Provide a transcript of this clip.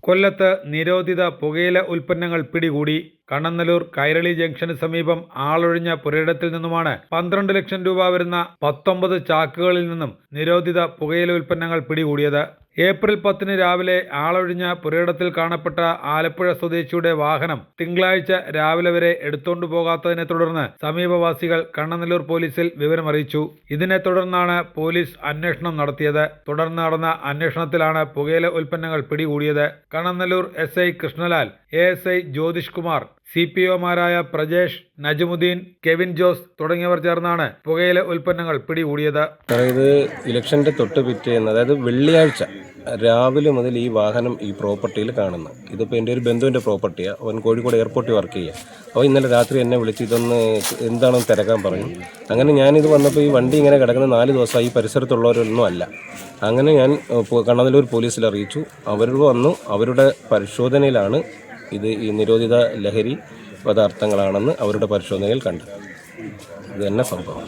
കൊല്ലത്ത് നിരോധിത പുകയില ഉൽപ്പന്നങ്ങൾ പിടികൂടി. കണ്ണനല്ലൂർ കൈരളി ജംഗ്ഷന് സമീപം ആളൊഴിഞ്ഞ പുരയിടത്തിൽ നിന്നുമാണ് 12 ലക്ഷം രൂപ വരുന്ന 19 ചാക്കുകളിൽ നിന്നും നിരോധിത പുകയില ഉൽപ്പന്നങ്ങൾ പിടികൂടിയത്. ഏപ്രിൽ 10 രാവിലെ ആളൊഴിഞ്ഞ പുരയിടത്തിൽ കാണപ്പെട്ട ആലപ്പുഴ സ്വദേശിയുടെ വാഹനം തിങ്കളാഴ്ച രാവിലെ വരെ എടുത്തുകൊണ്ടു പോകാത്തതിനെ തുടർന്ന് സമീപവാസികൾ കണ്ണനല്ലൂർ പോലീസിൽ വിവരമറിയിച്ചു. ഇതിനെ തുടർന്നാണ് പോലീസ് അന്വേഷണം നടത്തിയത്. തുടർന്ന് നടന്ന അന്വേഷണത്തിലാണ് പുകയില ഉൽപ്പന്നങ്ങൾ പിടികൂടിയത്. കണ്ണനല്ലൂർ എസ്.ഐ. കൃഷ്ണലാൽ, എ.എസ്.ഐ. ജ്യോതിഷ് കുമാർ, CPOമാരായ പ്രജേഷ്, നജമുദ്ദീൻ, കെവിൻ ജോസ് തുടങ്ങിയവർ ചേർന്നാണ് പുകയില ഉൽപ്പന്നങ്ങൾ പിടികൂടിയത്. ഇത് ഇലക്ഷന്റെ തൊട്ട് പിറ്റേന്ന്, അതായത് വെള്ളിയാഴ്ച രാവിലെ മുതൽ ഈ വാഹനം ഈ പ്രോപ്പർട്ടിയിൽ കാണുന്നു. ഇതിപ്പോൾ എൻ്റെ ഒരു ബന്ധുവിൻ്റെ പ്രോപ്പർട്ടിയാണ്. അവൻ കോഴിക്കോട് എയർപോർട്ടിൽ വർക്ക് ചെയ്യുക. അപ്പോൾ ഇന്നലെ രാത്രി എന്നെ വിളിച്ച് ഇതൊന്ന് എന്താണെന്ന് തിരക്കാൻ പറഞ്ഞു. അങ്ങനെ ഞാനിത് വന്നപ്പോൾ ഈ വണ്ടി ഇങ്ങനെ കിടക്കുന്ന 4 ദിവസമായി. ഈ പരിസരത്തുള്ളവരൊന്നും അല്ല. അങ്ങനെ ഞാൻ കണ്ണനല്ലൂർ പോലീസിൽ അറിയിച്ചു. അവർ വന്നു. അവരുടെ പരിശോധനയിലാണ് ഇത് ഈ നിരോധിത ലഹരി പദാർത്ഥങ്ങളാണെന്ന് അവരുടെ പരിശോധനയിൽ കണ്ടത്. ഇത് തന്നെ സംഭവം.